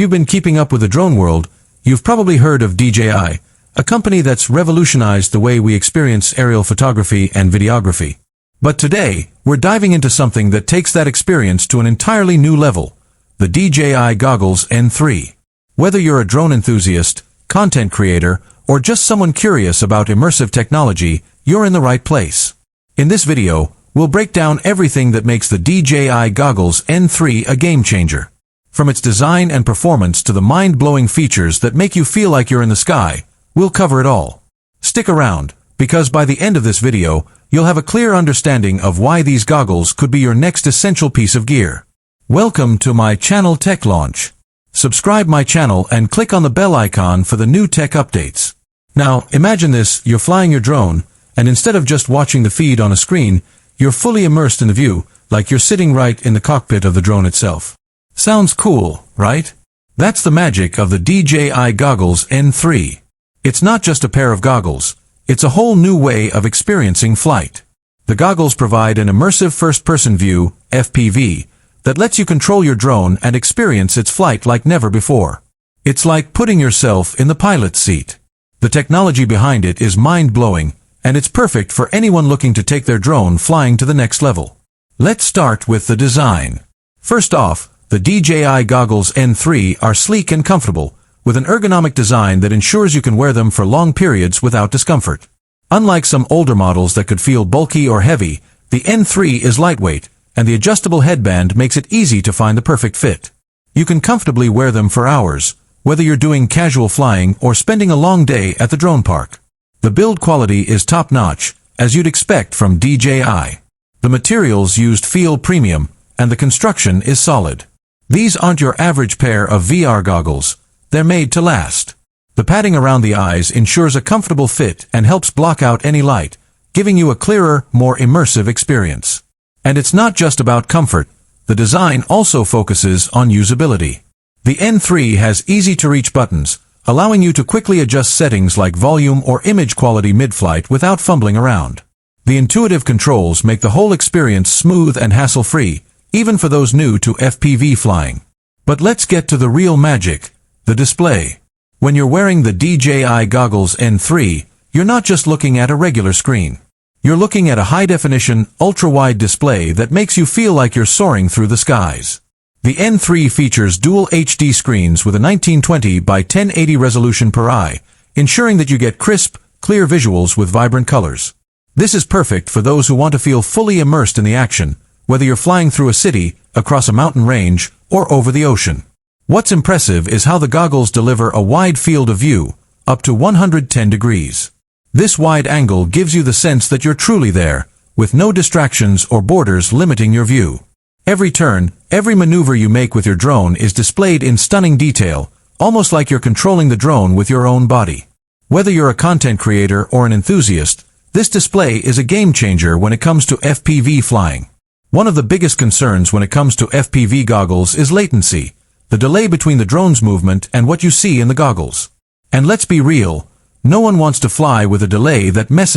you've been keeping up with the drone world, you've probably heard of DJI, a company that's revolutionized the way we experience aerial photography and videography. But today, we're diving into something that takes that experience to an entirely new level, the DJI Goggles N3. Whether you're a drone enthusiast, content creator, or just someone curious about immersive technology, you're in the right place. In this video, we'll break down everything that makes the DJI Goggles N3 a game changer. From its design and performance to the mind-blowing features that make you feel like you're in the sky, we'll cover it all. Stick around, because by the end of this video, you'll have a clear understanding of why these goggles could be your next essential piece of gear. Welcome to my channel Tech Launch. Subscribe my channel and click on the bell icon for the new tech updates. Now, imagine this, you're flying your drone, and instead of just watching the feed on a screen, you're fully immersed in the view, like you're sitting right in the cockpit of the drone itself. Sounds cool, right? That's the magic of the DJI Goggles N3. It's not just a pair of goggles, it's a whole new way of experiencing flight. The goggles provide an immersive first-person view, FPV, that lets you control your drone and experience its flight like never before. It's like putting yourself in the pilot's seat. The technology behind it is mind-blowing, and it's perfect for anyone looking to take their drone flying to the next level. Let's start with the design. First off, the DJI Goggles N3 are sleek and comfortable, with an ergonomic design that ensures you can wear them for long periods without discomfort. Unlike some older models that could feel bulky or heavy, the N3 is lightweight, and the adjustable headband makes it easy to find the perfect fit. You can comfortably wear them for hours, whether you're doing casual flying or spending a long day at the drone park. The build quality is top-notch, as you'd expect from DJI. The materials used feel premium, and the construction is solid. These aren't your average pair of VR goggles, they're made to last. The padding around the eyes ensures a comfortable fit and helps block out any light, giving you a clearer, more immersive experience. And it's not just about comfort, the design also focuses on usability. The N3 has easy-to-reach buttons, allowing you to quickly adjust settings like volume or image quality mid-flight without fumbling around. The intuitive controls make the whole experience smooth and hassle-free, even for those new to FPV flying. But let's get to the real magic, the display. When you're wearing the DJI Goggles N3, you're not just looking at a regular screen. You're looking at a high-definition, ultra-wide display that makes you feel like you're soaring through the skies. The N3 features dual HD screens with a 1920 by 1080 resolution per eye, ensuring that you get crisp, clear visuals with vibrant colors. This is perfect for those who want to feel fully immersed in the action, whether you're flying through a city, across a mountain range, or over the ocean. What's impressive is how the goggles deliver a wide field of view, up to 110 degrees. This wide angle gives you the sense that you're truly there, with no distractions or borders limiting your view. Every turn, every maneuver you make with your drone is displayed in stunning detail, almost like you're controlling the drone with your own body. Whether you're a content creator or an enthusiast, this display is a game changer when it comes to FPV flying. One of the biggest concerns when it comes to FPV goggles is latency, the delay between the drone's movement and what you see in the goggles. And let's be real, no one wants to fly with a delay that messes